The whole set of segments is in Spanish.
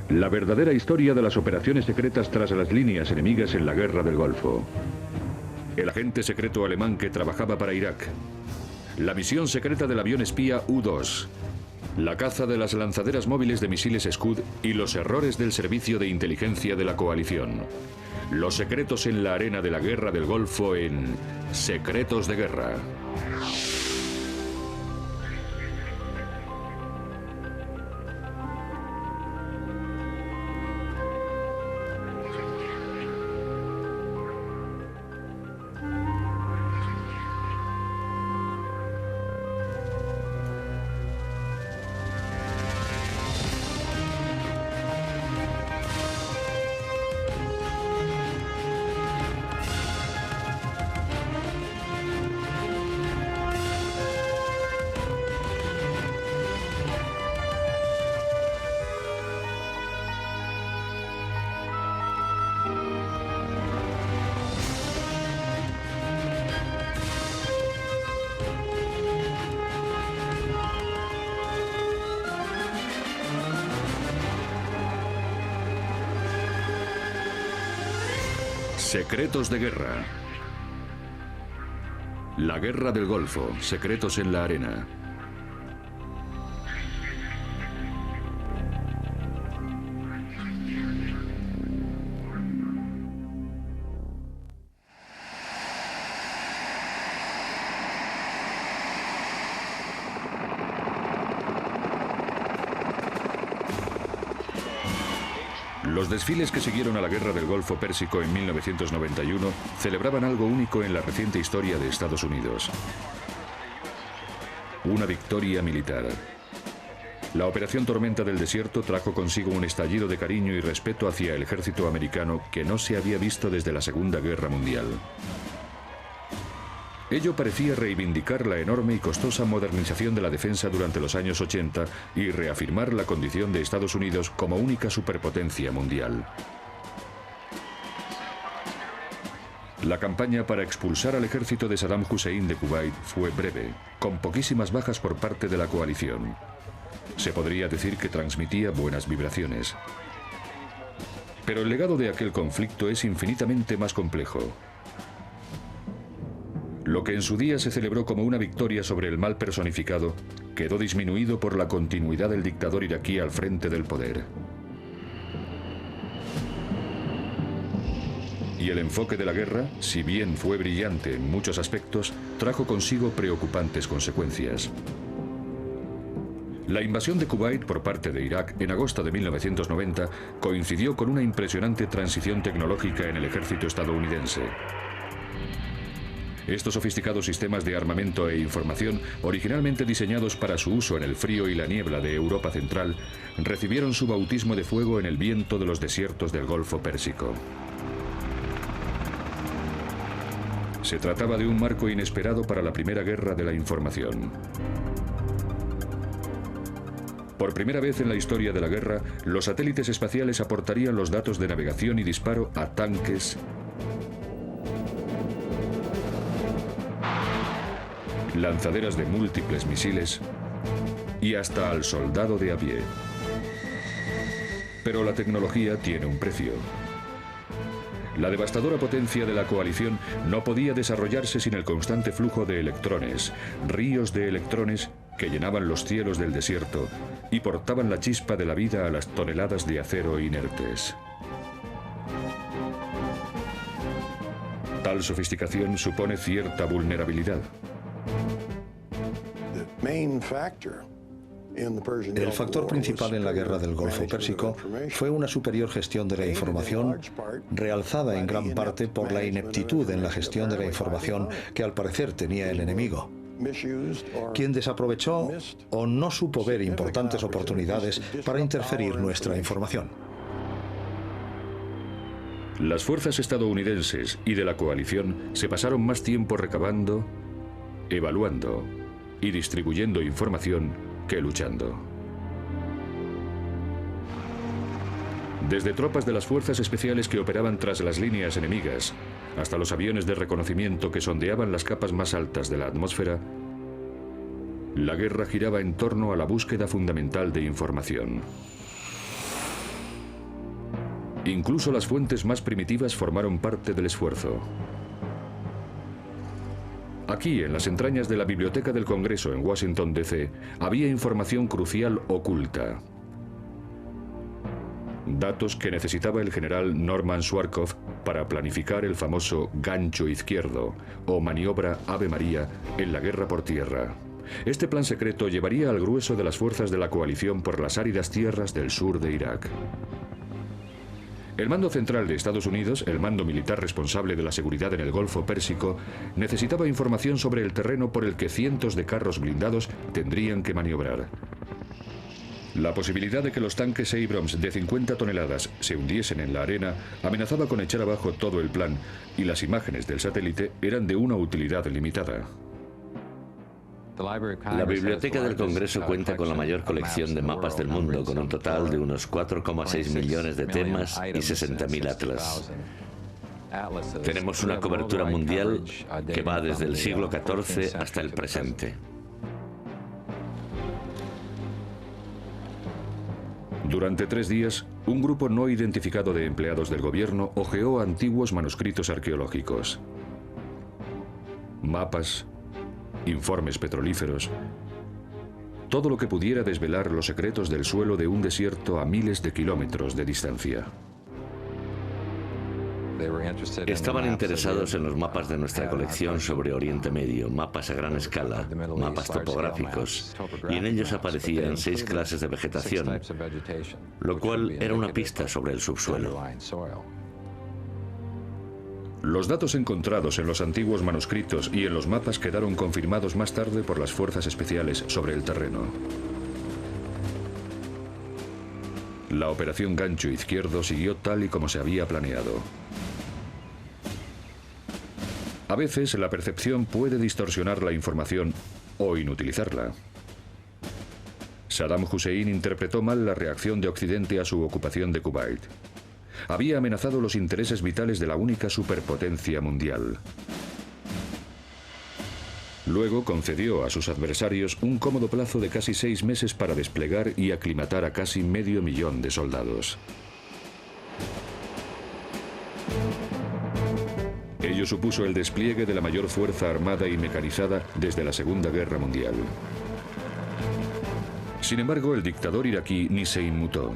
La verdadera historia de las operaciones secretas tras las líneas enemigas en la Guerra del Golfo. El agente secreto alemán que trabajaba para Irak. La misión secreta del avión espía U-2. La caza de las lanzaderas móviles de misiles Scud y los errores del servicio de inteligencia de la coalición. Los secretos en la arena de la Guerra del Golfo en Secretos de Guerra. Secretos de Guerra. La Guerra del Golfo. Secretos en la arena. Los desfiles que siguieron a la Guerra del Golfo Pérsico en 1991 celebraban algo único en la reciente historia de Estados Unidos. Una victoria militar. La Operación Tormenta del Desierto trajo consigo un estallido de cariño y respeto hacia el ejército americano que no se había visto desde la Segunda Guerra Mundial. Ello parecía reivindicar la enorme y costosa modernización de la defensa durante los años 80 y reafirmar la condición de Estados Unidos como única superpotencia mundial. La campaña para expulsar al ejército de Saddam Hussein de Kuwait fue breve, con poquísimas bajas por parte de la coalición. Se podría decir que transmitía buenas vibraciones. Pero el legado de aquel conflicto es infinitamente más complejo. Lo que en su día se celebró como una victoria sobre el mal personificado, quedó disminuido por la continuidad del dictador iraquí al frente del poder. Y el enfoque de la guerra, si bien fue brillante en muchos aspectos, trajo consigo preocupantes consecuencias. La invasión de Kuwait por parte de Irak en agosto de 1990 coincidió con una impresionante transición tecnológica en el ejército estadounidense. Estos sofisticados sistemas de armamento e información, originalmente diseñados para su uso en el frío y la niebla de Europa Central, recibieron su bautismo de fuego en el viento de los desiertos del Golfo Pérsico. Se trataba de un marco inesperado para la primera guerra de la información. Por primera vez en la historia de la guerra, los satélites espaciales aportarían los datos de navegación y disparo a tanques, lanzaderas de múltiples misiles y hasta al soldado de a pie. Pero la tecnología tiene un precio. La devastadora potencia de la coalición no podía desarrollarse sin el constante flujo de electrones, ríos de electrones que llenaban los cielos del desierto y portaban la chispa de la vida a las toneladas de acero inertes. Tal sofisticación supone cierta vulnerabilidad. El factor principal en la Guerra del Golfo Pérsico fue una superior gestión de la información, realzada en gran parte por la ineptitud en la gestión de la información que al parecer tenía el enemigo, quien desaprovechó o no supo ver importantes oportunidades para interferir nuestra información. Las fuerzas estadounidenses y de la coalición se pasaron más tiempo recabando, evaluando y distribuyendo información que luchando. Desde tropas de las fuerzas especiales que operaban tras las líneas enemigas, hasta los aviones de reconocimiento que sondeaban las capas más altas de la atmósfera, la guerra giraba en torno a la búsqueda fundamental de información. Incluso las fuentes más primitivas formaron parte del esfuerzo. Aquí, en las entrañas de la Biblioteca del Congreso en Washington, D.C., había información crucial oculta. Datos que necesitaba el general Norman Schwarzkopf para planificar el famoso gancho izquierdo, o maniobra Ave María, en la guerra por tierra. Este plan secreto llevaría al grueso de las fuerzas de la coalición por las áridas tierras del sur de Irak. El mando central de Estados Unidos, el mando militar responsable de la seguridad en el Golfo Pérsico, necesitaba información sobre el terreno por el que cientos de carros blindados tendrían que maniobrar. La posibilidad de que los tanques Abrams de 50 toneladas se hundiesen en la arena amenazaba con echar abajo todo el plan, y las imágenes del satélite eran de una utilidad limitada. La Biblioteca del Congreso cuenta con la mayor colección de mapas del mundo, con un total de unos 4,6 millones de temas y 60.000 atlas. Tenemos una cobertura mundial que va desde el siglo XIV hasta el presente. Durante 3 días, un grupo no identificado de empleados del gobierno hojeó antiguos manuscritos arqueológicos. Mapas, informes petrolíferos, todo lo que pudiera desvelar los secretos del suelo de un desierto a miles de kilómetros de distancia. Estaban interesados en los mapas de nuestra colección sobre Oriente Medio, mapas a gran escala, mapas topográficos, y en ellos aparecían 6 clases de vegetación, lo cual era una pista sobre el subsuelo. Los datos encontrados en los antiguos manuscritos y en los mapas quedaron confirmados más tarde por las fuerzas especiales sobre el terreno. La operación Gancho Izquierdo siguió tal y como se había planeado. A veces la percepción puede distorsionar la información o inutilizarla. Saddam Hussein interpretó mal la reacción de Occidente a su ocupación de Kuwait. Había amenazado los intereses vitales de la única superpotencia mundial. Luego concedió a sus adversarios un cómodo plazo de casi 6 meses para desplegar y aclimatar a casi 500.000 de soldados. Ello supuso el despliegue de la mayor fuerza armada y mecanizada desde la Segunda Guerra Mundial. Sin embargo, el dictador iraquí ni se inmutó.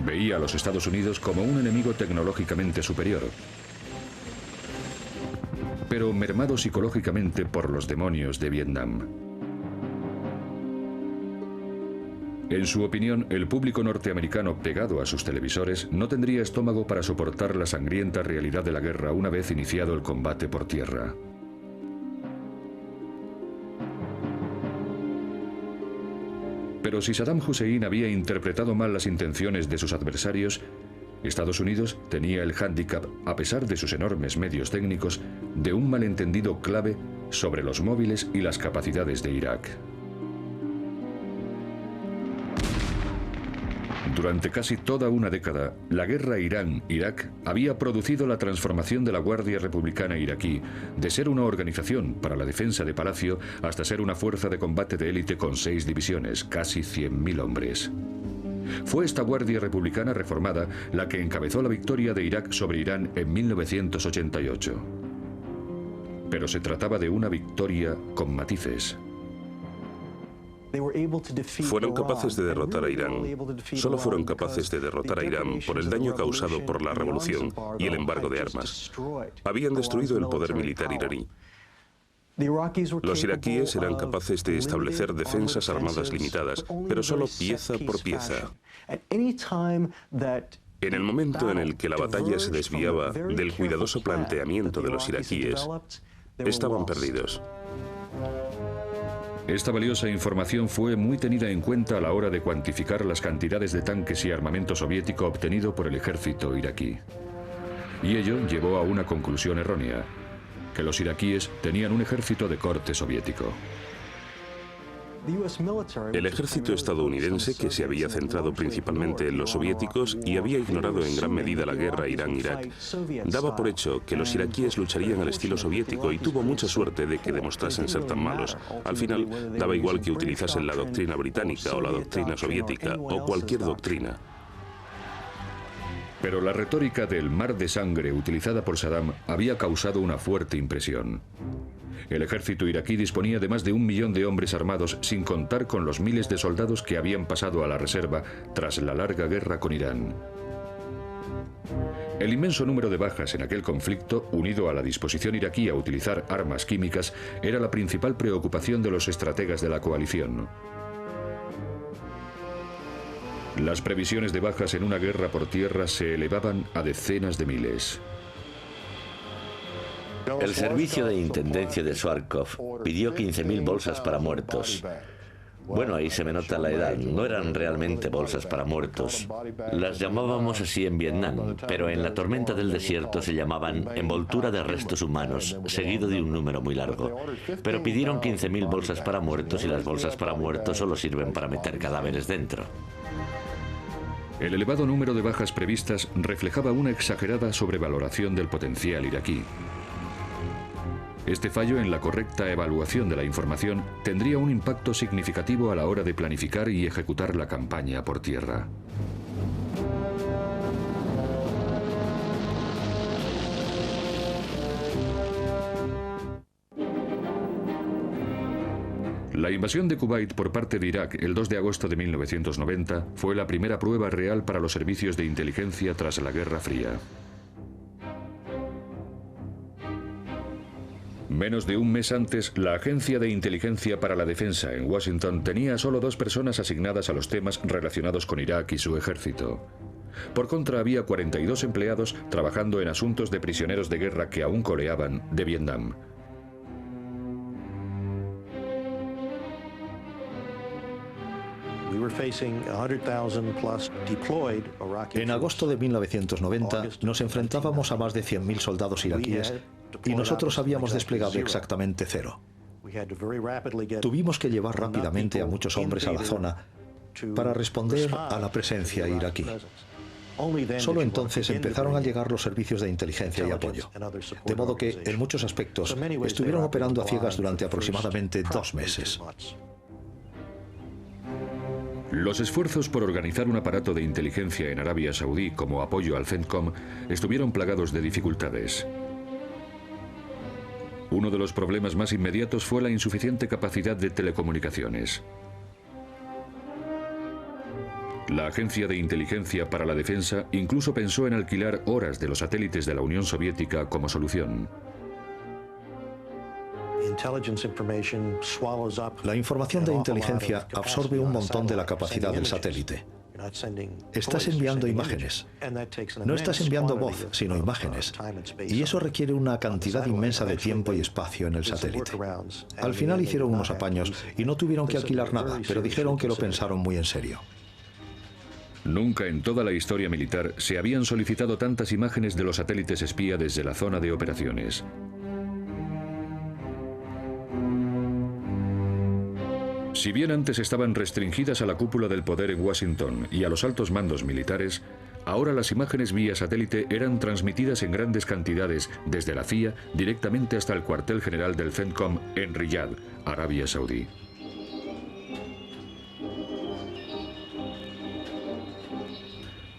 Veía a los Estados Unidos como un enemigo tecnológicamente superior, pero mermado psicológicamente por los demonios de Vietnam. En su opinión, el público norteamericano pegado a sus televisores no tendría estómago para soportar la sangrienta realidad de la guerra una vez iniciado el combate por tierra. Pero si Saddam Hussein había interpretado mal las intenciones de sus adversarios, Estados Unidos tenía el hándicap, a pesar de sus enormes medios técnicos, de un malentendido clave sobre los móviles y las capacidades de Irak. Durante casi toda una década, la guerra Irán-Irak había producido la transformación de la Guardia Republicana iraquí, de ser una organización para la defensa de Palacio hasta ser una fuerza de combate de élite con 6 divisiones, casi 100.000 hombres. Fue esta Guardia Republicana reformada la que encabezó la victoria de Irak sobre Irán en 1988. Pero se trataba de una victoria con matices. Fueron capaces de derrotar a Irán. Solo fueron capaces de derrotar a Irán por el daño causado por la revolución y el embargo de armas. Habían destruido el poder militar iraní. Los iraquíes eran capaces de establecer defensas armadas limitadas, pero solo pieza por pieza. En el momento en el que la batalla se desviaba del cuidadoso planteamiento de los iraquíes, estaban perdidos. Esta valiosa información fue muy tenida en cuenta a la hora de cuantificar las cantidades de tanques y armamento soviético obtenido por el ejército iraquí. Y ello llevó a una conclusión errónea, que los iraquíes tenían un ejército de corte soviético. El ejército estadounidense, que se había centrado principalmente en los soviéticos y había ignorado en gran medida la guerra Irán-Irak, daba por hecho que los iraquíes lucharían al estilo soviético y tuvo mucha suerte de que demostrasen ser tan malos. Al final, daba igual que utilizasen la doctrina británica o la doctrina soviética o cualquier doctrina. Pero la retórica del mar de sangre utilizada por Saddam había causado una fuerte impresión. El ejército iraquí disponía de más de 1 millón de hombres armados, sin contar con los miles de soldados que habían pasado a la reserva tras la larga guerra con Irán. El inmenso número de bajas en aquel conflicto, unido a la disposición iraquí a utilizar armas químicas, era la principal preocupación de los estrategas de la coalición. Las previsiones de bajas en una guerra por tierra se elevaban a decenas de miles. El servicio de intendencia de Swarkov pidió 15.000 bolsas para muertos. Bueno, ahí se me nota la edad. No eran realmente bolsas para muertos. Las llamábamos así en Vietnam, pero en la tormenta del desierto se llamaban envoltura de restos humanos, seguido de un número muy largo. Pero pidieron 15.000 bolsas para muertos y las bolsas para muertos solo sirven para meter cadáveres dentro. El elevado número de bajas previstas reflejaba una exagerada sobrevaloración del potencial iraquí. Este fallo en la correcta evaluación de la información tendría un impacto significativo a la hora de planificar y ejecutar la campaña por tierra. La invasión de Kuwait por parte de Irak el 2 de agosto de 1990 fue la primera prueba real para los servicios de inteligencia tras la Guerra Fría. Menos de un mes antes, la Agencia de Inteligencia para la Defensa en Washington tenía solo 2 personas asignadas a los temas relacionados con Irak y su ejército. Por contra, había 42 empleados trabajando en asuntos de prisioneros de guerra que aún coleaban de Vietnam. En agosto de 1990 nos enfrentábamos a más de 100.000 soldados iraquíes y nosotros habíamos desplegado exactamente 0. Tuvimos que llevar rápidamente a muchos hombres a la zona para responder a la presencia iraquí. Solo entonces empezaron a llegar los servicios de inteligencia y apoyo, de modo que, en muchos aspectos, estuvieron operando a ciegas durante aproximadamente 2 meses. Los esfuerzos por organizar un aparato de inteligencia en Arabia Saudí como apoyo al CENTCOM estuvieron plagados de dificultades. Uno de los problemas más inmediatos fue la insuficiente capacidad de telecomunicaciones. La Agencia de Inteligencia para la Defensa incluso pensó en alquilar horas de los satélites de la Unión Soviética como solución. La información de inteligencia absorbe un montón de la capacidad del satélite. Estás enviando imágenes. No estás enviando voz, sino imágenes. Y eso requiere una cantidad inmensa de tiempo y espacio en el satélite. Al final hicieron unos apaños y no tuvieron que alquilar nada, pero dijeron que lo pensaron muy en serio. Nunca en toda la historia militar se habían solicitado tantas imágenes de los satélites espía desde la zona de operaciones. Si bien antes estaban restringidas a la cúpula del poder en Washington y a los altos mandos militares, ahora las imágenes vía satélite eran transmitidas en grandes cantidades desde la CIA directamente hasta el cuartel general del CENTCOM en Riyadh, Arabia Saudí.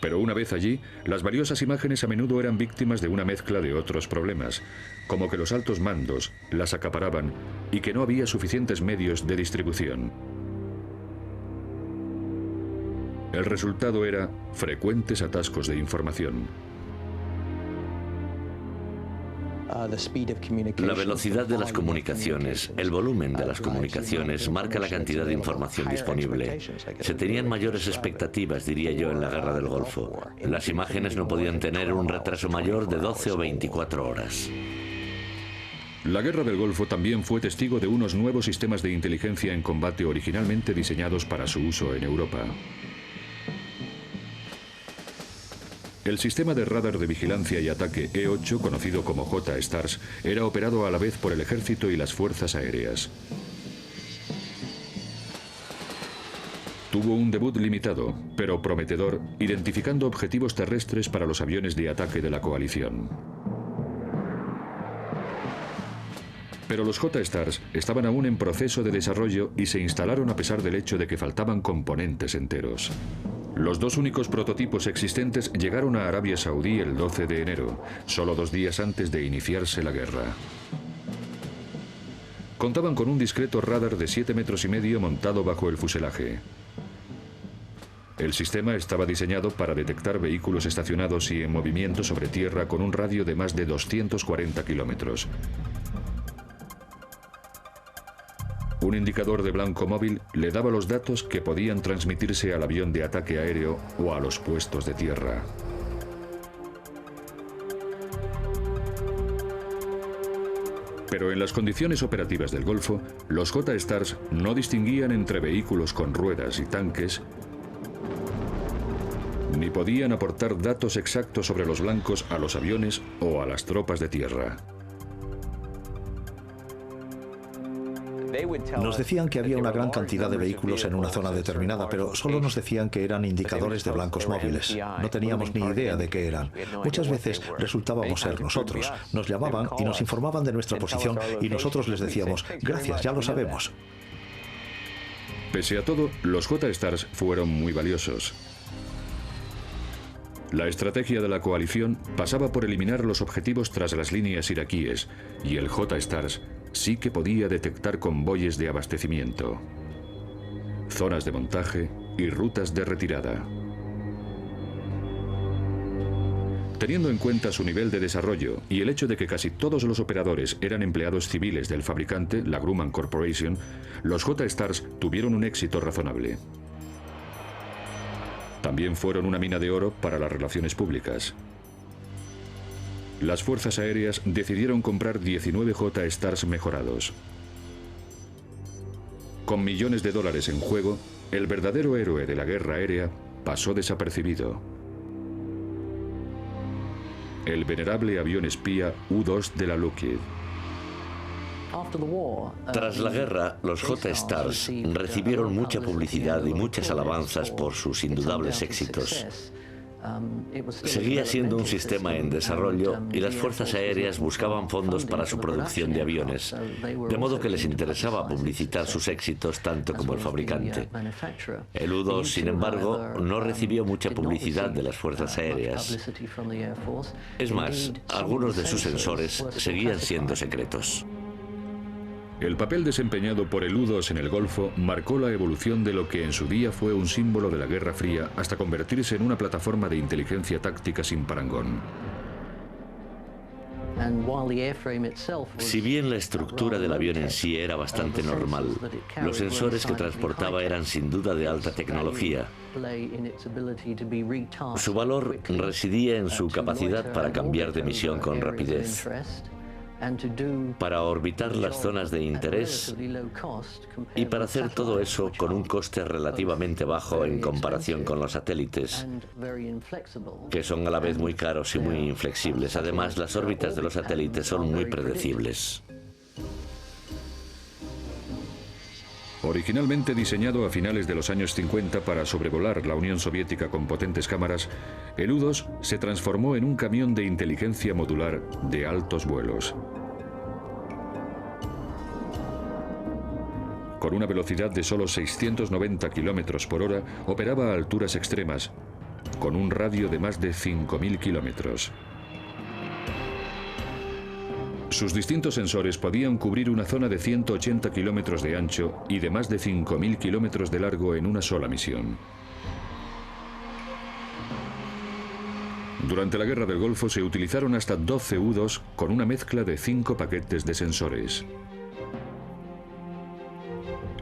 Pero una vez allí, las valiosas imágenes a menudo eran víctimas de una mezcla de otros problemas, como que los altos mandos las acaparaban y que no había suficientes medios de distribución. El resultado era frecuentes atascos de información. La velocidad de las comunicaciones, el volumen de las comunicaciones, marca la cantidad de información disponible. Se tenían mayores expectativas, diría yo, en la Guerra del Golfo. Las imágenes no podían tener un retraso mayor de 12 o 24 horas. La Guerra del Golfo también fue testigo de unos nuevos sistemas de inteligencia en combate originalmente diseñados para su uso en Europa. El sistema de radar de vigilancia y ataque E-8, conocido como J-STARS, era operado a la vez por el ejército y las fuerzas aéreas. Tuvo un debut limitado, pero prometedor, identificando objetivos terrestres para los aviones de ataque de la coalición. Pero los J-STARS estaban aún en proceso de desarrollo y se instalaron a pesar del hecho de que faltaban componentes enteros. Los dos únicos prototipos existentes llegaron a Arabia Saudí el 12 de enero, solo 2 días antes de iniciarse la guerra. Contaban con un discreto radar de 7,5 metros montado bajo el fuselaje. El sistema estaba diseñado para detectar vehículos estacionados y en movimiento sobre tierra con un radio de más de 240 kilómetros. Un indicador de blanco móvil le daba los datos que podían transmitirse al avión de ataque aéreo o a los puestos de tierra. Pero en las condiciones operativas del Golfo, los J-Stars no distinguían entre vehículos con ruedas y tanques, ni podían aportar datos exactos sobre los blancos a los aviones o a las tropas de tierra. Nos decían que había una gran cantidad de vehículos en una zona determinada, pero solo nos decían que eran indicadores de blancos móviles. No teníamos ni idea de qué eran. Muchas veces resultábamos ser nosotros. Nos llamaban y nos informaban de nuestra posición y nosotros les decíamos, gracias, ya lo sabemos. Pese a todo, los J-Stars fueron muy valiosos. La estrategia de la coalición pasaba por eliminar los objetivos tras las líneas iraquíes, y el J-Stars sí que podía detectar convoyes de abastecimiento, zonas de montaje y rutas de retirada. Teniendo en cuenta su nivel de desarrollo y el hecho de que casi todos los operadores eran empleados civiles del fabricante, la Grumman Corporation, los J-Stars tuvieron un éxito razonable. También fueron una mina de oro para las relaciones públicas. Las fuerzas aéreas decidieron comprar 19 J-Stars mejorados. Con millones de dólares en juego, el verdadero héroe de la guerra aérea pasó desapercibido. El venerable avión espía U-2 de la Lockheed. Tras la guerra, los J-Stars recibieron mucha publicidad y muchas alabanzas por sus indudables éxitos. Seguía siendo un sistema en desarrollo y las fuerzas aéreas buscaban fondos para su producción de aviones, de modo que les interesaba publicitar sus éxitos tanto como el fabricante. El U-2, sin embargo, no recibió mucha publicidad de las fuerzas aéreas. Es más, algunos de sus sensores seguían siendo secretos. El papel desempeñado por el U-2 en el Golfo marcó la evolución de lo que en su día fue un símbolo de la Guerra Fría hasta convertirse en una plataforma de inteligencia táctica sin parangón. Si bien la estructura del avión en sí era bastante normal, los sensores que transportaba eran sin duda de alta tecnología. Su valor residía en su capacidad para cambiar de misión con rapidez, para orbitar las zonas de interés y para hacer todo eso con un coste relativamente bajo en comparación con los satélites, que son a la vez muy caros y muy inflexibles. Además, las órbitas de los satélites son muy predecibles. Originalmente diseñado a finales de los años 50 para sobrevolar la Unión Soviética con potentes cámaras, el U-2 se transformó en un camión de inteligencia modular de altos vuelos. Con una velocidad de solo 690 km por hora, operaba a alturas extremas, con un radio de más de 5.000 kilómetros. Sus distintos sensores podían cubrir una zona de 180 kilómetros de ancho y de más de 5.000 kilómetros de largo en una sola misión. Durante la Guerra del Golfo se utilizaron hasta 12 U-2 con una mezcla de 5 paquetes de sensores.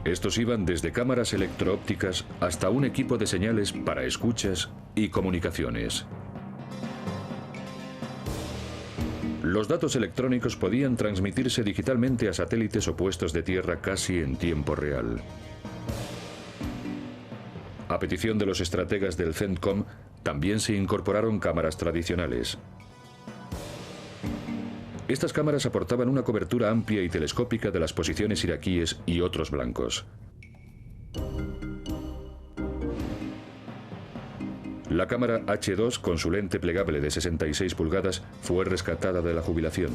Estos iban desde cámaras electro-ópticas hasta un equipo de señales para escuchas y comunicaciones. Los datos electrónicos podían transmitirse digitalmente a satélites o puestos de tierra casi en tiempo real. A petición de los estrategas del CENTCOM, también se incorporaron cámaras tradicionales. Estas cámaras aportaban una cobertura amplia y telescópica de las posiciones iraquíes y otros blancos. La cámara H2 con su lente plegable de 66 pulgadas fue rescatada de la jubilación.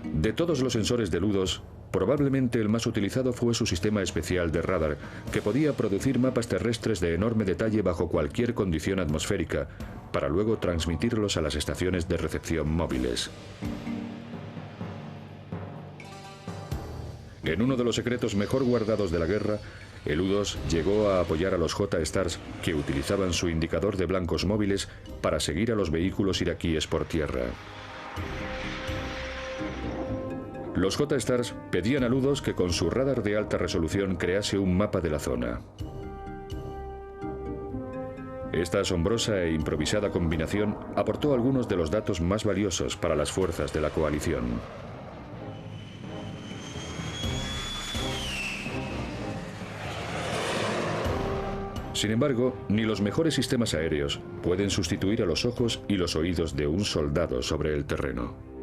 De todos los sensores del U-2, Probablemente el más utilizado fue su sistema especial de radar, que podía producir mapas terrestres de enorme detalle bajo cualquier condición atmosférica, para luego transmitirlos a las estaciones de recepción móviles. En uno de los secretos mejor guardados de la guerra, el U-2 llegó a apoyar a los J-Stars, que utilizaban su indicador de blancos móviles para seguir a los vehículos iraquíes por tierra. Los J-Stars pedían al U-2 que con su radar de alta resolución crease un mapa de la zona. Esta asombrosa e improvisada combinación aportó algunos de los datos más valiosos para las fuerzas de la coalición. Sin embargo, ni los mejores sistemas aéreos pueden sustituir a los ojos y los oídos de un soldado sobre el terreno.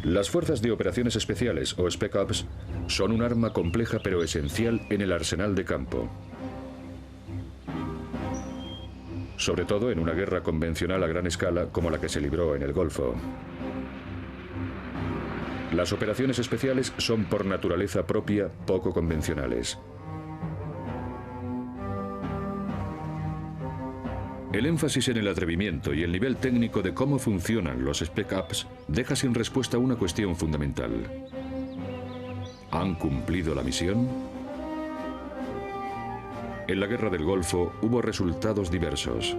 Las Fuerzas de Operaciones Especiales, o Spec Ops, son un arma compleja pero esencial en el arsenal de campo. Sobre todo en una guerra convencional a gran escala como la que se libró en el Golfo. Las operaciones especiales son por naturaleza propia poco convencionales. El énfasis en el atrevimiento y el nivel técnico de cómo funcionan los Spec Ops deja sin respuesta una cuestión fundamental. ¿Han cumplido la misión? En la Guerra del Golfo hubo resultados diversos.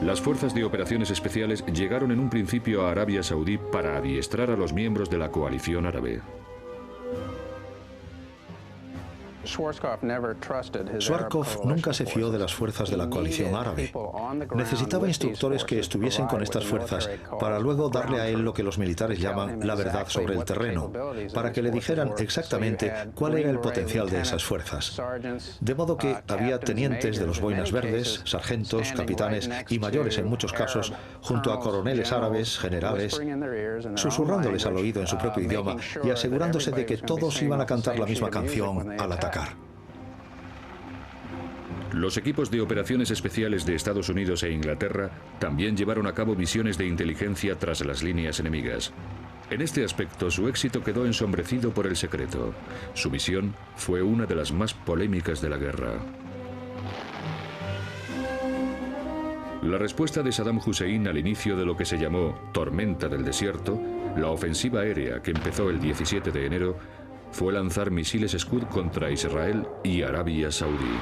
Las fuerzas de operaciones especiales llegaron en un principio a Arabia Saudí para adiestrar a los miembros de la coalición árabe. Schwarzkopf nunca se fió de las fuerzas de la coalición árabe. Necesitaba instructores que estuviesen con estas fuerzas para luego darle a él lo que los militares llaman la verdad sobre el terreno, para que le dijeran exactamente cuál era el potencial de esas fuerzas. De modo que había tenientes de los boinas verdes, sargentos, capitanes y mayores en muchos casos, junto a coroneles árabes, generales, susurrándoles al oído en su propio idioma y asegurándose de que todos iban a cantar la misma canción al atacar. Los equipos de operaciones especiales de Estados Unidos e Inglaterra también llevaron a cabo misiones de inteligencia tras las líneas enemigas. En este aspecto, su éxito quedó ensombrecido por el secreto. Su misión fue una de las más polémicas de la guerra. La respuesta de Saddam Hussein al inicio de lo que se llamó Tormenta del Desierto, la ofensiva aérea que empezó el 17 de enero, fue lanzar misiles Scud contra Israel y Arabia Saudí.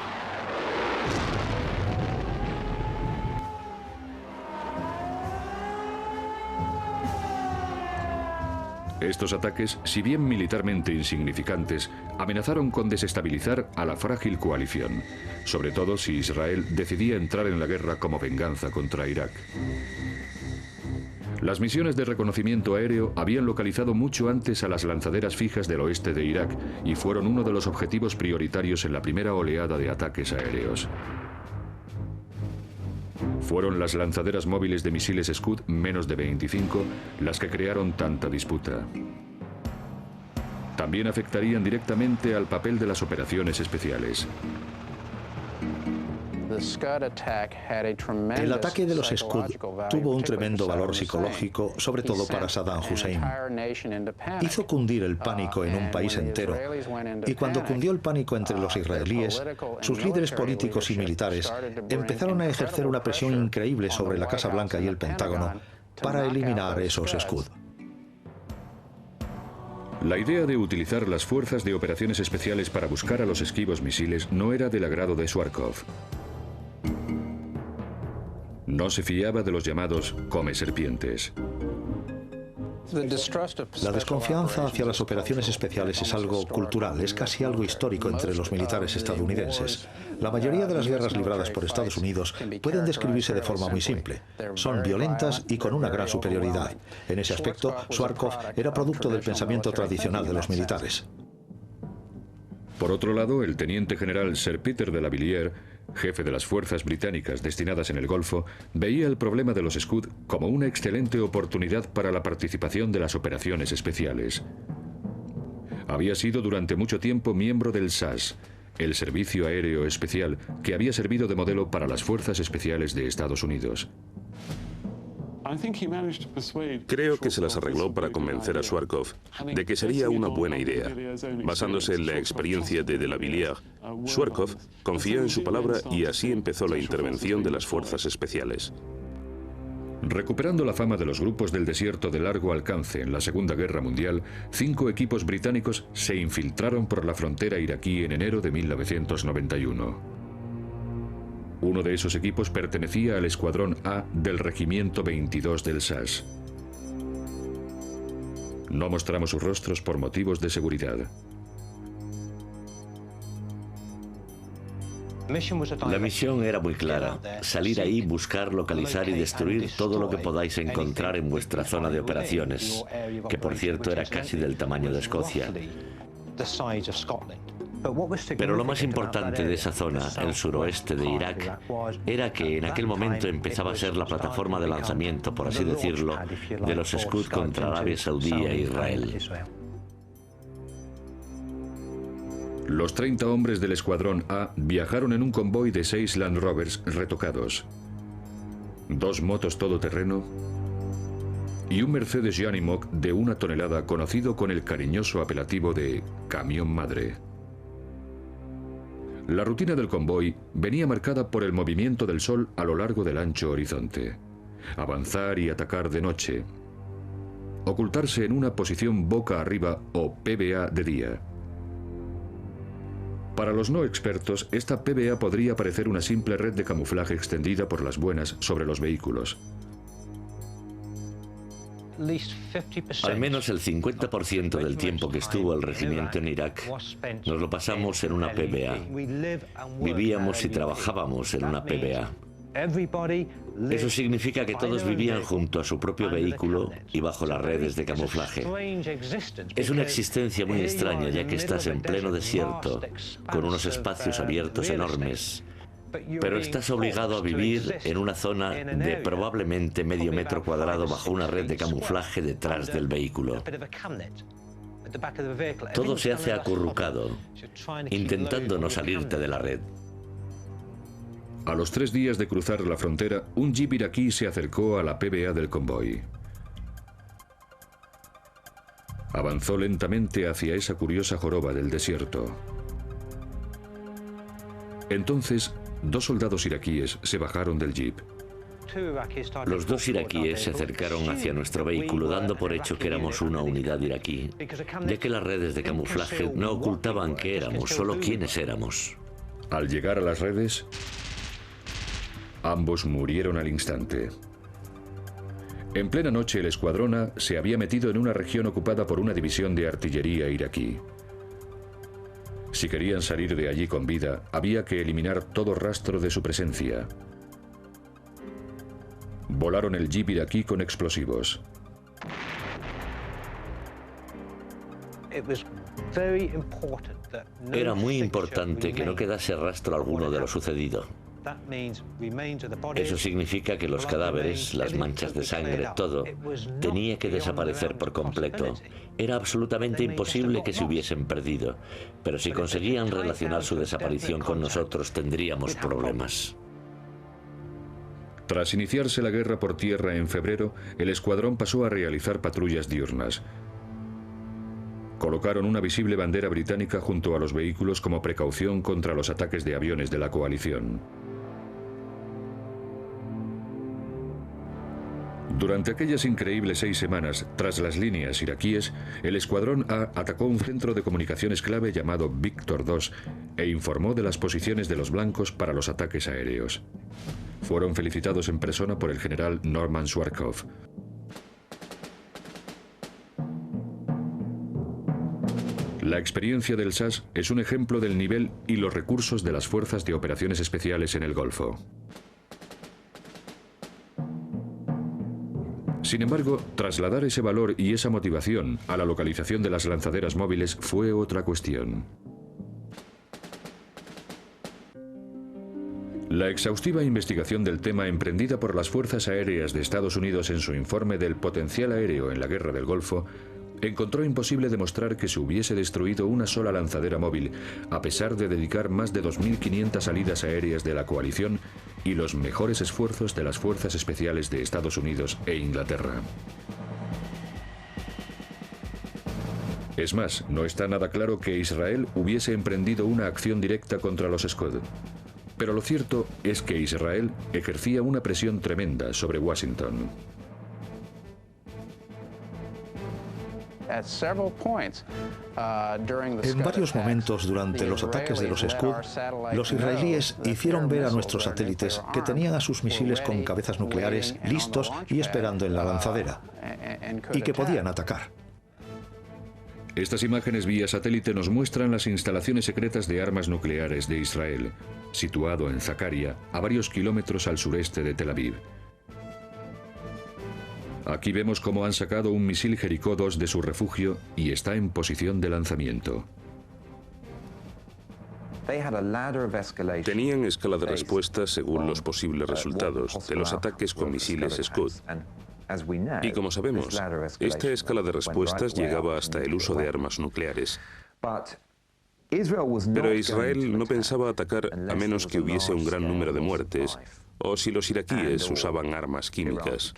Estos ataques, si bien militarmente insignificantes, amenazaron con desestabilizar a la frágil coalición, sobre todo si Israel decidía entrar en la guerra como venganza contra Irak. Las misiones de reconocimiento aéreo habían localizado mucho antes a las lanzaderas fijas del oeste de Irak y fueron uno de los objetivos prioritarios en la primera oleada de ataques aéreos. Fueron las lanzaderas móviles de misiles Scud menos de 25 las que crearon tanta disputa. También afectarían directamente al papel de las operaciones especiales. El ataque de los Scud tuvo un tremendo valor psicológico, sobre todo para Saddam Hussein. Hizo cundir el pánico en un país entero, y cuando cundió el pánico entre los israelíes, sus líderes políticos y militares empezaron a ejercer una presión increíble sobre la Casa Blanca y el Pentágono para eliminar esos Scud. La idea de utilizar las fuerzas de operaciones especiales para buscar a los esquivos misiles no era del agrado de Schwarzkopf. No se fiaba de los llamados come serpientes. La desconfianza hacia las operaciones especiales es algo cultural, es casi algo histórico entre los militares estadounidenses. La mayoría de las guerras libradas por Estados Unidos pueden describirse de forma muy simple. Son violentas y con una gran superioridad. En ese aspecto, Schwarzkopf era producto del pensamiento tradicional de los militares. Por otro lado, el teniente general Sir Peter de la Villiers, jefe de las fuerzas británicas destinadas en el Golfo, veía el problema de los Scud como una excelente oportunidad para la participación de las operaciones especiales. Había sido durante mucho tiempo miembro del SAS, el Servicio Aéreo Especial, que había servido de modelo para las fuerzas especiales de Estados Unidos. Creo que se las arregló para convencer a Schwarzkopf de que sería una buena idea. Basándose en la experiencia de la Villiers, Schwarzkopf confió en su palabra y así empezó la intervención de las fuerzas especiales. Recuperando la fama de los grupos del desierto de largo alcance en la Segunda Guerra Mundial, 5 equipos británicos se infiltraron por la frontera iraquí en enero de 1991. Uno de esos equipos pertenecía al Escuadrón A del Regimiento 22 del SAS. No mostramos sus rostros por motivos de seguridad. La misión era muy clara: salir ahí, buscar, localizar y destruir todo lo que podáis encontrar en vuestra zona de operaciones, que por cierto era casi del tamaño de Escocia. Pero lo más importante de esa zona, el suroeste de Irak, era que en aquel momento empezaba a ser la plataforma de lanzamiento, por así decirlo, de los Scud contra Arabia Saudí e Israel. Los 30 hombres del Escuadrón A viajaron en un convoy de 6 Land Rovers retocados, 2 motos todoterreno y un Mercedes Yanimog de 1 tonelada conocido con el cariñoso apelativo de camión madre. La rutina del convoy venía marcada por el movimiento del sol a lo largo del ancho horizonte. Avanzar y atacar de noche. Ocultarse en una posición boca arriba o PBA de día. Para los no expertos, esta PBA podría parecer una simple red de camuflaje extendida por las buenas sobre los vehículos. Al menos el 50% del tiempo que estuvo el regimiento en Irak nos lo pasamos en una PBA. Vivíamos y trabajábamos en una PBA. Eso significa que todos vivían junto a su propio vehículo y bajo las redes de camuflaje. Es una existencia muy extraña, ya que estás en pleno desierto, con unos espacios abiertos enormes, pero estás obligado a vivir en una zona de probablemente medio metro cuadrado bajo una red de camuflaje detrás del vehículo. Todo se hace acurrucado, intentando no salirte de la red. A los 3 días de cruzar la frontera, un jeep iraquí se acercó a la PBA del convoy. Avanzó lentamente hacia esa curiosa joroba del desierto. Entonces, 2 soldados iraquíes se bajaron del jeep. Los 2 iraquíes se acercaron hacia nuestro vehículo, dando por hecho que éramos una unidad iraquí, ya que las redes de camuflaje no ocultaban qué éramos, solo quiénes éramos. Al llegar a las redes, ambos murieron al instante. En plena noche, el Escuadrón A se había metido en una región ocupada por una división de artillería iraquí. Si querían salir de allí con vida, había que eliminar todo rastro de su presencia. Volaron el jeep iraquí con explosivos. Era muy importante que no quedase rastro alguno de lo sucedido. Eso significa que los cadáveres, las manchas de sangre, todo, tenía que desaparecer por completo. Era absolutamente imposible que se hubiesen perdido, pero si conseguían relacionar su desaparición con nosotros, tendríamos problemas. Tras iniciarse la guerra por tierra en febrero, el escuadrón pasó a realizar patrullas diurnas. Colocaron una visible bandera británica junto a los vehículos como precaución contra los ataques de aviones de la coalición. Durante aquellas increíbles 6 semanas, tras las líneas iraquíes, el Escuadrón A atacó un centro de comunicaciones clave llamado Víctor II e informó de las posiciones de los blancos para los ataques aéreos. Fueron felicitados en persona por el general Norman Schwarzkopf. La experiencia del SAS es un ejemplo del nivel y los recursos de las fuerzas de operaciones especiales en el Golfo. Sin embargo, trasladar ese valor y esa motivación a la localización de las lanzaderas móviles fue otra cuestión. La exhaustiva investigación del tema emprendida por las Fuerzas Aéreas de Estados Unidos en su informe del potencial aéreo en la Guerra del Golfo encontró imposible demostrar que se hubiese destruido una sola lanzadera móvil, a pesar de dedicar más de 2.500 salidas aéreas de la coalición y los mejores esfuerzos de las fuerzas especiales de Estados Unidos e Inglaterra. Es más, no está nada claro que Israel hubiese emprendido una acción directa contra los Scud. Pero lo cierto es que Israel ejercía una presión tremenda sobre Washington. En varios momentos durante los ataques de los Scud, los israelíes hicieron ver a nuestros satélites que tenían a sus misiles con cabezas nucleares listos y esperando en la lanzadera, y que podían atacar. Estas imágenes vía satélite nos muestran las instalaciones secretas de armas nucleares de Israel, situado en Zakaria, a varios kilómetros al sureste de Tel Aviv. Aquí vemos cómo han sacado un misil Jericó 2 de su refugio y está en posición de lanzamiento. Tenían escala de respuesta según los posibles resultados de los ataques con misiles Scud. Y como sabemos, esta escala de respuestas llegaba hasta el uso de armas nucleares. Pero Israel no pensaba atacar a menos que hubiese un gran número de muertes, o si los iraquíes usaban armas químicas.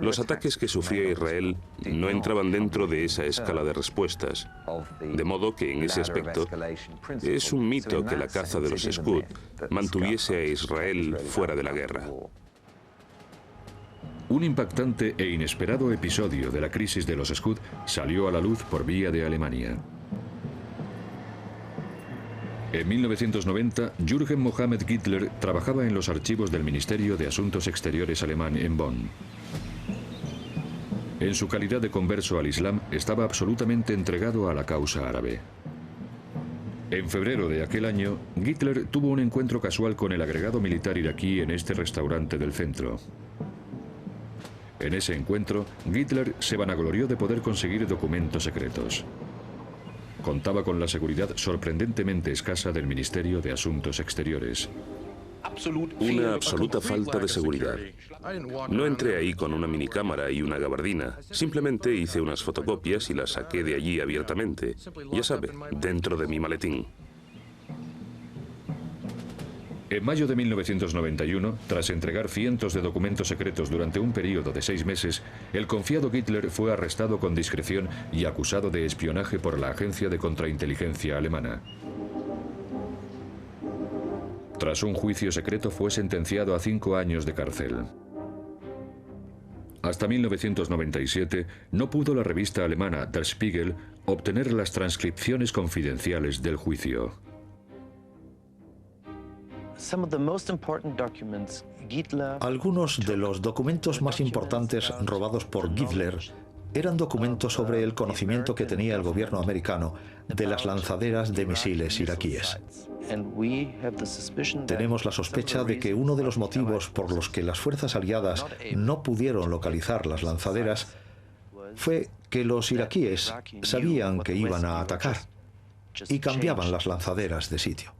Los ataques que sufría Israel no entraban dentro de esa escala de respuestas, de modo que en ese aspecto es un mito que la caza de los Scud mantuviese a Israel fuera de la guerra. Un impactante e inesperado episodio de la crisis de los Scud salió a la luz por vía de Alemania. En 1990, Jürgen Mohammed Gittler trabajaba en los archivos del Ministerio de Asuntos Exteriores alemán en Bonn. En su calidad de converso al Islam, estaba absolutamente entregado a la causa árabe. En febrero de aquel año, Gittler tuvo un encuentro casual con el agregado militar iraquí en este restaurante del centro. En ese encuentro, Gittler se vanaglorió de poder conseguir documentos secretos. Contaba con la seguridad sorprendentemente escasa del Ministerio de Asuntos Exteriores. Una absoluta falta de seguridad. No entré ahí con una minicámara y una gabardina. Simplemente hice unas fotocopias y las saqué de allí abiertamente. Ya sabe, dentro de mi maletín. En mayo de 1991, tras entregar cientos de documentos secretos durante un periodo de 6 meses, el confiado Gittler fue arrestado con discreción y acusado de espionaje por la Agencia de Contrainteligencia alemana. Tras un juicio secreto, fue sentenciado a 5 años de cárcel. Hasta 1997, no pudo la revista alemana Der Spiegel obtener las transcripciones confidenciales del juicio. Algunos de los documentos más importantes robados por Gittler eran documentos sobre el conocimiento que tenía el gobierno americano de las lanzaderas de misiles iraquíes. Tenemos la sospecha de que uno de los motivos por los que las fuerzas aliadas no pudieron localizar las lanzaderas fue que los iraquíes sabían que iban a atacar y cambiaban las lanzaderas de sitio.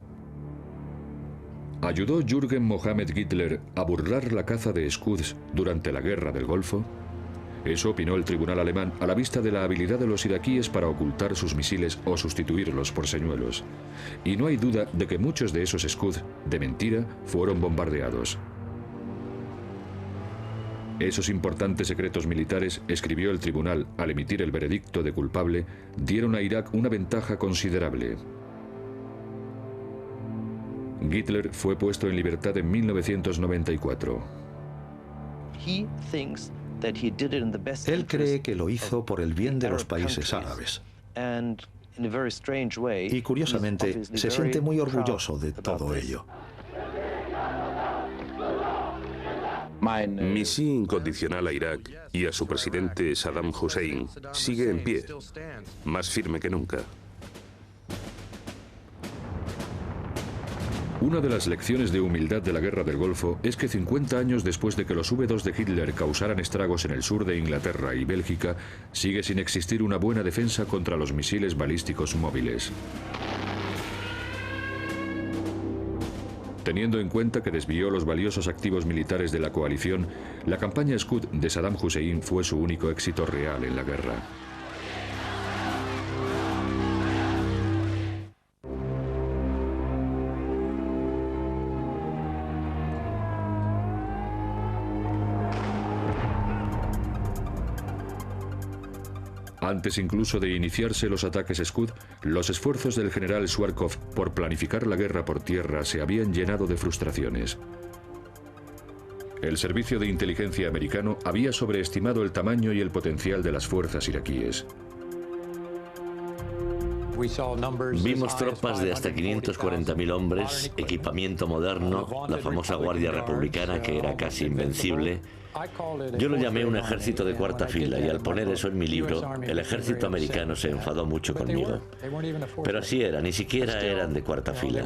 ¿Ayudó Jürgen Mohammed Gittler a burlar la caza de Scuds durante la Guerra del Golfo? Eso opinó el tribunal alemán a la vista de la habilidad de los iraquíes para ocultar sus misiles o sustituirlos por señuelos. Y no hay duda de que muchos de esos Scud, de mentira, fueron bombardeados. Esos importantes secretos militares, escribió el tribunal al emitir el veredicto de culpable, dieron a Irak una ventaja considerable. Gittler fue puesto en libertad en 1994. Él cree que lo hizo por el bien de los países árabes. Y curiosamente, se siente muy orgulloso de todo ello. Mi sí incondicional a Irak y a su presidente Saddam Hussein sigue en pie, más firme que nunca. Una de las lecciones de humildad de la Guerra del Golfo es que 50 años después de que los V-2 de Hitler causaran estragos en el sur de Inglaterra y Bélgica, sigue sin existir una buena defensa contra los misiles balísticos móviles. Teniendo en cuenta que desvió los valiosos activos militares de la coalición, la campaña Scud de Saddam Hussein fue su único éxito real en la guerra. Antes incluso de iniciarse los ataques Scud, los esfuerzos del general Schwarzkopf por planificar la guerra por tierra se habían llenado de frustraciones. El servicio de inteligencia americano había sobreestimado el tamaño y el potencial de las fuerzas iraquíes. Vimos tropas de hasta 540.000 hombres, equipamiento moderno, la famosa Guardia Republicana que era casi invencible. Yo lo llamé un ejército de cuarta fila y al poner eso en mi libro, el ejército americano se enfadó mucho conmigo. Pero así era, ni siquiera eran de cuarta fila.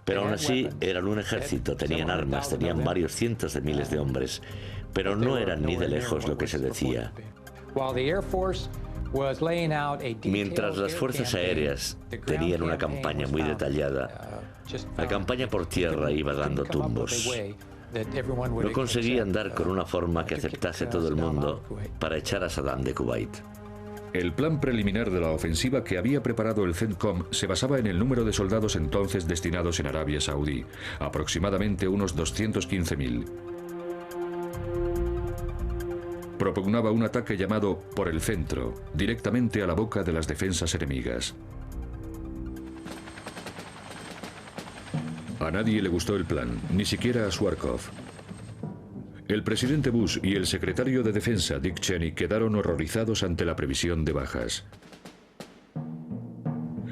Pero aún así eran un ejército, tenían armas, tenían varios cientos de miles de hombres, pero no eran ni de lejos lo que se decía. Mientras las fuerzas aéreas tenían una campaña muy detallada, la campaña por tierra iba dando tumbos. No conseguían dar con una forma que aceptase todo el mundo para echar a Saddam de Kuwait. El plan preliminar de la ofensiva que había preparado el CENTCOM se basaba en el número de soldados entonces destinados en Arabia Saudí, aproximadamente unos 215.000. Propugnaba un ataque llamado por el centro, directamente a la boca de las defensas enemigas. A nadie le gustó el plan, ni siquiera a Schwarzkopf. El presidente Bush y el secretario de Defensa, Dick Cheney, quedaron horrorizados ante la previsión de bajas.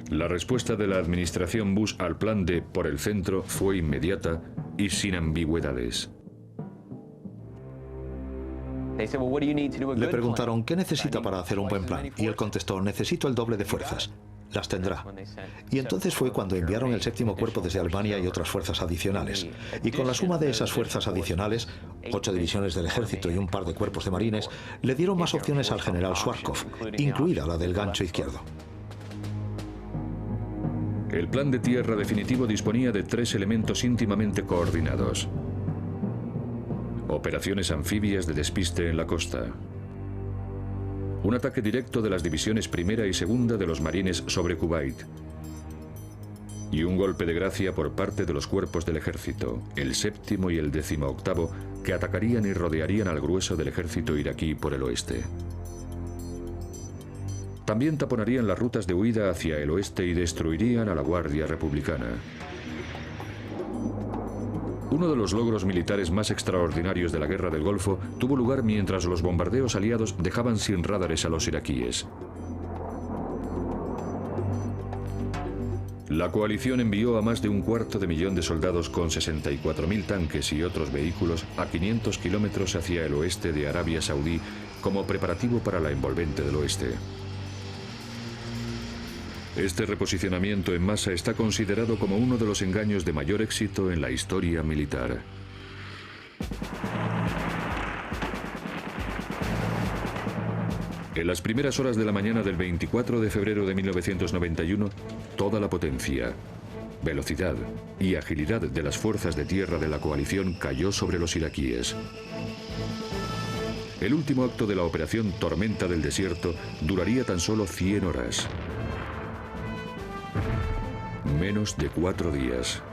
La respuesta de la administración Bush al plan de por el centro fue inmediata y sin ambigüedades. Le preguntaron, ¿qué necesita para hacer un buen plan? Y él contestó, necesito el doble de fuerzas. Las tendrá. Y entonces fue cuando enviaron el 7º Cuerpo desde Albania y otras fuerzas adicionales. Y con la suma de esas fuerzas adicionales, 8 divisiones del ejército y un par de cuerpos de marines, le dieron más opciones al general Schwarzkopf, incluida la del gancho izquierdo. El plan de tierra definitivo disponía de 3 elementos íntimamente coordinados. Operaciones anfibias de despiste en la costa. Un ataque directo de las divisiones primera y segunda de los marines sobre Kuwait. Y un golpe de gracia por parte de los cuerpos del ejército, el 7º y el 18º, que atacarían y rodearían al grueso del ejército iraquí por el oeste. También taponarían las rutas de huida hacia el oeste y destruirían a la Guardia Republicana. Uno de los logros militares más extraordinarios de la Guerra del Golfo tuvo lugar mientras los bombardeos aliados dejaban sin radares a los iraquíes. La coalición envió a más de 250.000 de soldados con 64.000 tanques y otros vehículos a 500 kilómetros hacia el oeste de Arabia Saudí como preparativo para la envolvente del oeste. Este reposicionamiento en masa está considerado como uno de los engaños de mayor éxito en la historia militar. En las primeras horas de la mañana del 24 de febrero de 1991, toda la potencia, velocidad y agilidad de las fuerzas de tierra de la coalición cayó sobre los iraquíes. El último acto de la operación Tormenta del Desierto duraría tan solo 100 horas. Menos de 4 días.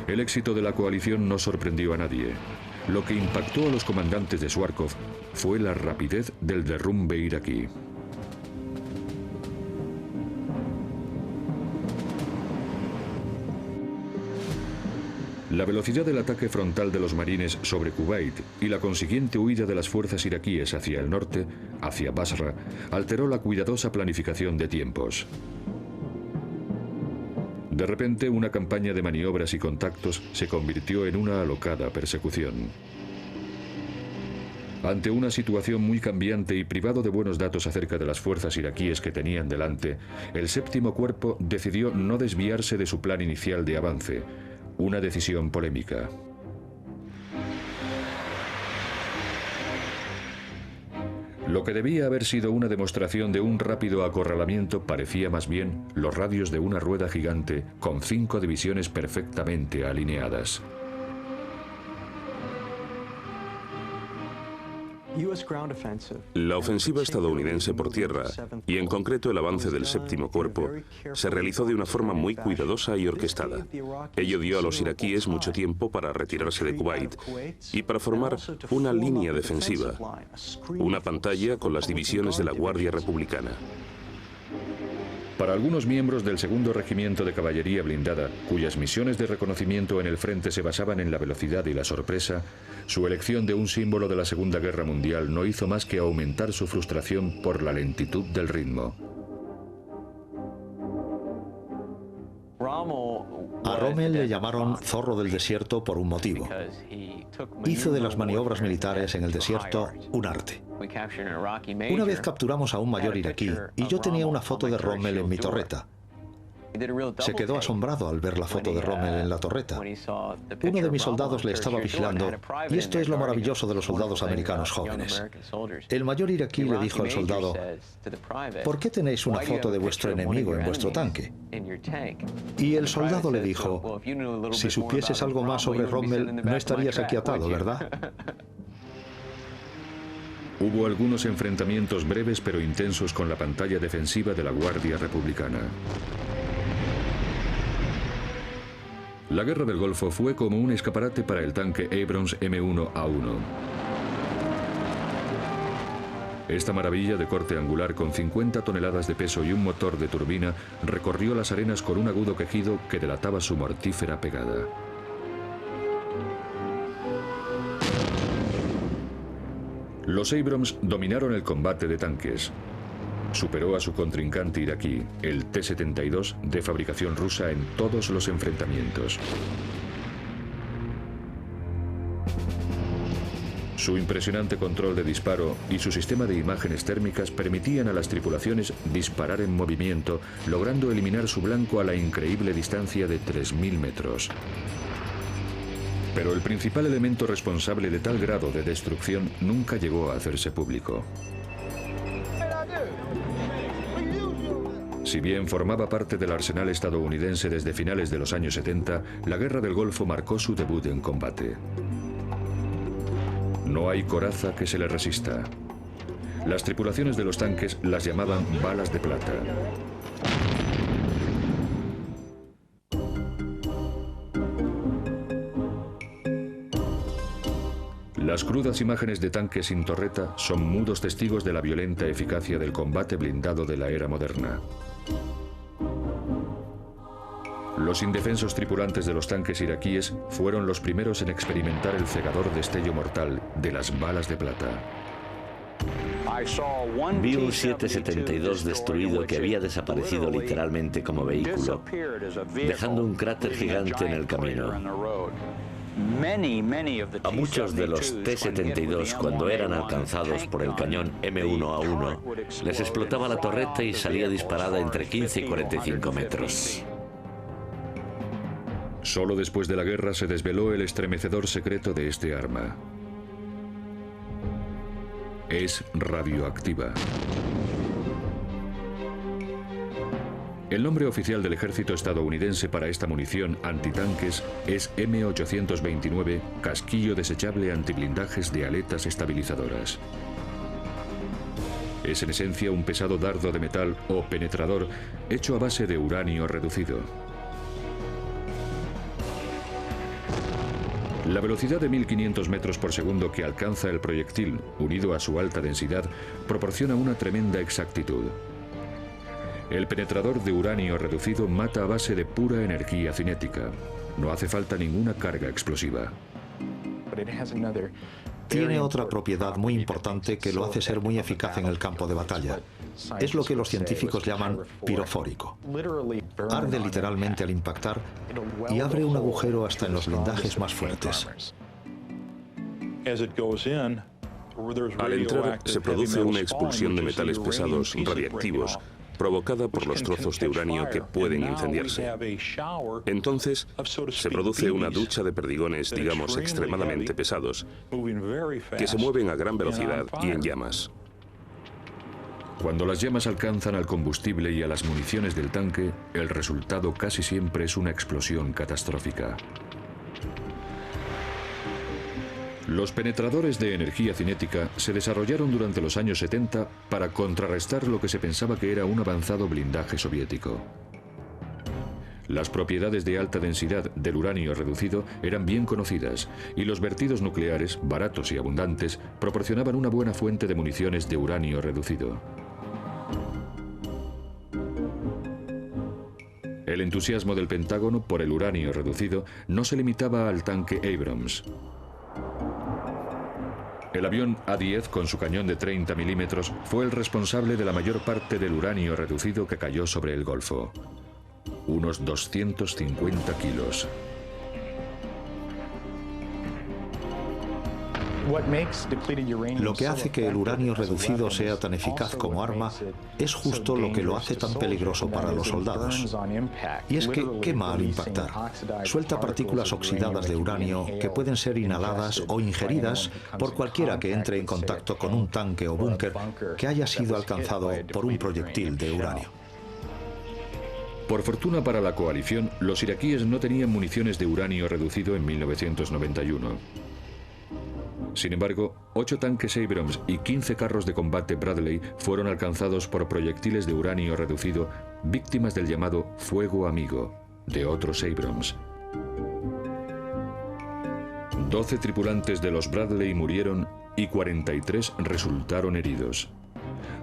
El éxito de la coalición no sorprendió a nadie. Lo que impactó a los comandantes de Schwarzkopf fue la rapidez del derrumbe iraquí. La velocidad del ataque frontal de los marines sobre Kuwait y la consiguiente huida de las fuerzas iraquíes hacia el norte, hacia Basra, alteró la cuidadosa planificación de tiempos. De repente, una campaña de maniobras y contactos se convirtió en una alocada persecución. Ante una situación muy cambiante y privado de buenos datos acerca de las fuerzas iraquíes que tenían delante, el 7º Cuerpo decidió no desviarse de su plan inicial de avance, una decisión polémica. Lo que debía haber sido una demostración de un rápido acorralamiento parecía más bien los radios de una rueda gigante con 5 divisiones perfectamente alineadas. La ofensiva estadounidense por tierra, y en concreto el avance del séptimo cuerpo, se realizó de una forma muy cuidadosa y orquestada. Ello dio a los iraquíes mucho tiempo para retirarse de Kuwait y para formar una línea defensiva, una pantalla con las divisiones de la Guardia Republicana. Para algunos miembros del segundo regimiento de caballería blindada, cuyas misiones de reconocimiento en el frente se basaban en la velocidad y la sorpresa, su elección de un símbolo de la Segunda Guerra Mundial no hizo más que aumentar su frustración por la lentitud del ritmo. A Rommel le llamaron zorro del desierto por un motivo. Hizo de las maniobras militares en el desierto un arte. Una vez capturamos a un mayor iraquí y yo tenía una foto de Rommel en mi torreta. Se quedó asombrado al ver la foto de Rommel en la torreta. Uno de mis soldados le estaba vigilando, y esto es lo maravilloso de los soldados americanos jóvenes. El mayor iraquí le dijo al soldado: ¿por qué tenéis una foto de vuestro enemigo en vuestro tanque? Y el soldado le dijo: si supieses algo más sobre Rommel, no estarías aquí atado, ¿verdad? Hubo algunos enfrentamientos breves pero intensos con la pantalla defensiva de la Guardia Republicana. La Guerra del Golfo fue como un escaparate para el tanque Abrams M1A1. Esta maravilla de corte angular con 50 toneladas de peso y un motor de turbina recorrió las arenas con un agudo quejido que delataba su mortífera pegada. Los Abrams dominaron el combate de tanques. Superó a su contrincante iraquí, el T-72, de fabricación rusa, en todos los enfrentamientos. Su impresionante control de disparo y su sistema de imágenes térmicas permitían a las tripulaciones disparar en movimiento, logrando eliminar su blanco a la increíble distancia de 3.000 metros. Pero el principal elemento responsable de tal grado de destrucción nunca llegó a hacerse público. Si bien formaba parte del arsenal estadounidense desde finales de los años 70, la Guerra del Golfo marcó su debut en combate. No hay coraza que se le resista. Las tripulaciones de los tanques las llamaban balas de plata. Las crudas imágenes de tanques sin torreta son mudos testigos de la violenta eficacia del combate blindado de la era moderna. Los indefensos tripulantes de los tanques iraquíes fueron los primeros en experimentar el cegador destello mortal de las balas de plata. Vi un 772 destruido que había desaparecido literalmente como vehículo, dejando un cráter gigante en el camino. A muchos de los T-72, cuando eran alcanzados por el cañón M1A1, les explotaba la torreta y salía disparada entre 15 y 45 metros. Solo después de la guerra se desveló el estremecedor secreto de este arma. Es radioactiva. El nombre oficial del ejército estadounidense para esta munición antitanques es M829, casquillo desechable antiblindajes de aletas estabilizadoras. Es en esencia un pesado dardo de metal o penetrador hecho a base de uranio reducido. La velocidad de 1500 metros por segundo que alcanza el proyectil, unido a su alta densidad, proporciona una tremenda exactitud. El penetrador de uranio reducido mata a base de pura energía cinética. No hace falta ninguna carga explosiva. Tiene otra propiedad muy importante que lo hace ser muy eficaz en el campo de batalla. Es lo que los científicos llaman pirofórico. Arde literalmente al impactar y abre un agujero hasta en los blindajes más fuertes. Al entrar, se produce una expulsión de metales pesados radiactivos, provocada por los trozos de uranio que pueden incendiarse. Entonces, se produce una ducha de perdigones, digamos, extremadamente pesados, que se mueven a gran velocidad y en llamas. Cuando las llamas alcanzan al combustible y a las municiones del tanque, el resultado casi siempre es una explosión catastrófica. Los penetradores de energía cinética se desarrollaron durante los años 70 para contrarrestar lo que se pensaba que era un avanzado blindaje soviético. Las propiedades de alta densidad del uranio reducido eran bien conocidas y los vertidos nucleares, baratos y abundantes, proporcionaban una buena fuente de municiones de uranio reducido. El entusiasmo del Pentágono por el uranio reducido no se limitaba al tanque Abrams. El avión A-10 con su cañón de 30 milímetros fue el responsable de la mayor parte del uranio reducido que cayó sobre el Golfo. Unos 250 kilos. Lo que hace que el uranio reducido sea tan eficaz como arma es justo lo que lo hace tan peligroso para los soldados. Y es que quema al impactar. Suelta partículas oxidadas de uranio que pueden ser inhaladas o ingeridas por cualquiera que entre en contacto con un tanque o búnker que haya sido alcanzado por un proyectil de uranio. Por fortuna para la coalición, los iraquíes no tenían municiones de uranio reducido en 1991. Sin embargo, 8 tanques Abrams y 15 carros de combate Bradley fueron alcanzados por proyectiles de uranio reducido, víctimas del llamado fuego amigo de otros Abrams. 12 tripulantes de los Bradley murieron y 43 resultaron heridos.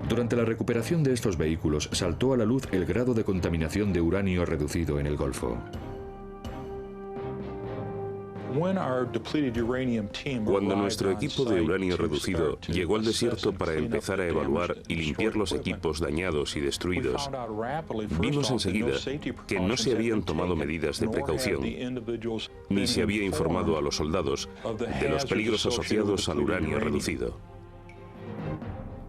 Durante la recuperación de estos vehículos saltó a la luz el grado de contaminación de uranio reducido en el Golfo. Cuando nuestro equipo de uranio reducido llegó al desierto para empezar a evaluar y limpiar los equipos dañados y destruidos, vimos enseguida que no se habían tomado medidas de precaución, ni se había informado a los soldados de los peligros asociados al uranio reducido.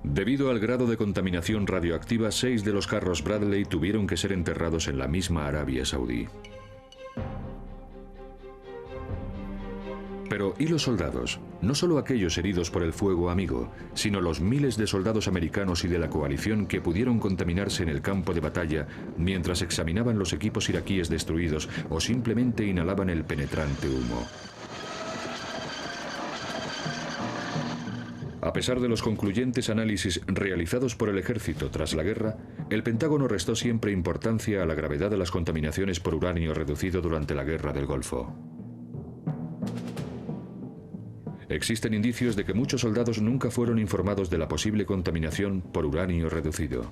Debido al grado de contaminación radioactiva, 6 de los carros Bradley tuvieron que ser enterrados en la misma Arabia Saudí. Pero, ¿y los soldados? No solo aquellos heridos por el fuego amigo, sino los miles de soldados americanos y de la coalición que pudieron contaminarse en el campo de batalla mientras examinaban los equipos iraquíes destruidos o simplemente inhalaban el penetrante humo. A pesar de los concluyentes análisis realizados por el ejército tras la guerra, el Pentágono restó siempre importancia a la gravedad de las contaminaciones por uranio reducido durante la Guerra del Golfo. Existen indicios de que muchos soldados nunca fueron informados de la posible contaminación por uranio reducido.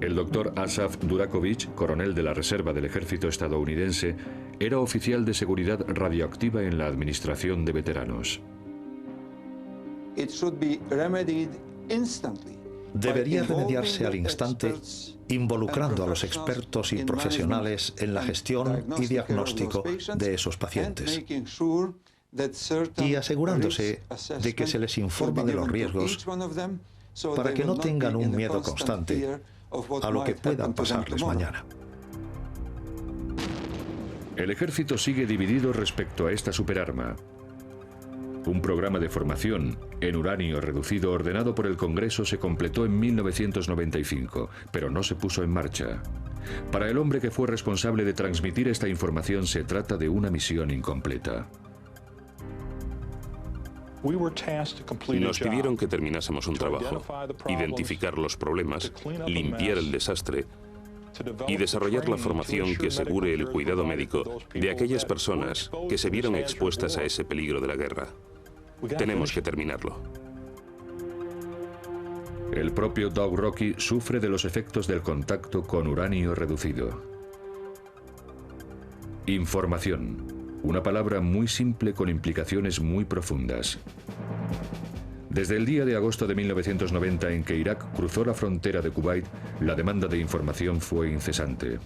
El doctor Asaf Durakovich, coronel de la Reserva del Ejército estadounidense, era oficial de seguridad radioactiva en la Administración de Veteranos. Debería remediarse al instante involucrando a los expertos y profesionales en la gestión y diagnóstico de esos pacientes y asegurándose de que se les informa de los riesgos para que no tengan un miedo constante a lo que pueda pasarles mañana. El ejército sigue dividido respecto a esta superarma. Un programa de formación en uranio reducido ordenado por el Congreso se completó en 1995, pero no se puso en marcha. Para el hombre que fue responsable de transmitir esta información se trata de una misión incompleta. Nos pidieron que terminásemos un trabajo, identificar los problemas, limpiar el desastre y desarrollar la formación que asegure el cuidado médico de aquellas personas que se vieron expuestas a ese peligro de la guerra. Tenemos que terminarlo. El propio Doug Rockey sufre de los efectos del contacto con uranio reducido. Información. Una palabra muy simple con implicaciones muy profundas. Desde el día de agosto de 1990 en que Irak cruzó la frontera de Kuwait, la demanda de información fue incesante.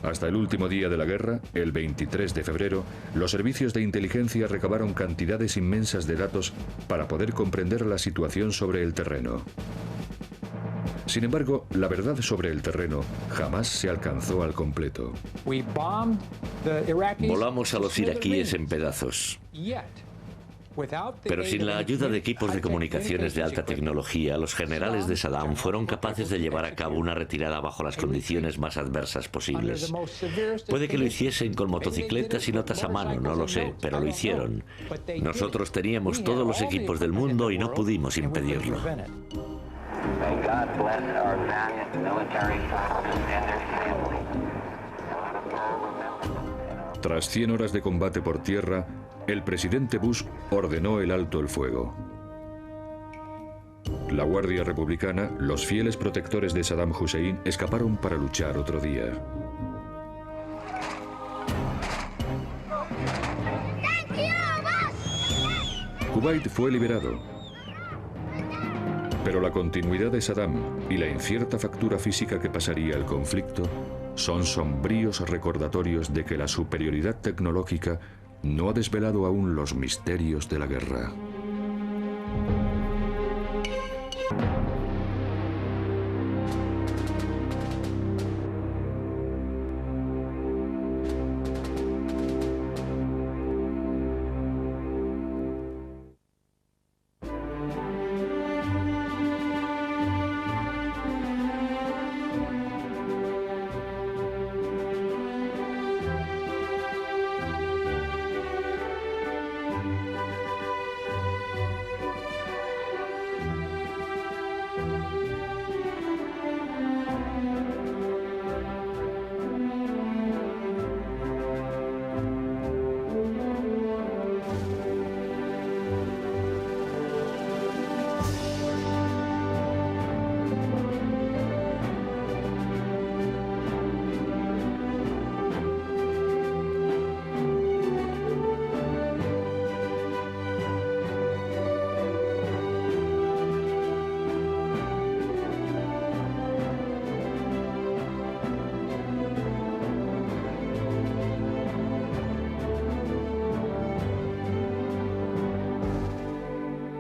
Hasta el último día de la guerra, el 23 de febrero, los servicios de inteligencia recabaron cantidades inmensas de datos para poder comprender la situación sobre el terreno. Sin embargo, la verdad sobre el terreno jamás se alcanzó al completo. Volamos a los iraquíes en pedazos. Pero sin la ayuda de equipos de comunicaciones de alta tecnología, los generales de Saddam fueron capaces de llevar a cabo una retirada bajo las condiciones más adversas posibles. Puede que lo hiciesen con motocicletas y notas a mano, no lo sé, pero lo hicieron. Nosotros teníamos todos los equipos del mundo y no pudimos impedirlo. Tras 100 horas de combate por tierra, el presidente Bush ordenó el alto el fuego. La Guardia Republicana, los fieles protectores de Saddam Hussein, escaparon para luchar otro día. Kuwait fue liberado, pero la continuidad de Saddam y la incierta factura física que pasaría el conflicto son sombríos recordatorios de que la superioridad tecnológica no ha desvelado aún los misterios de la guerra.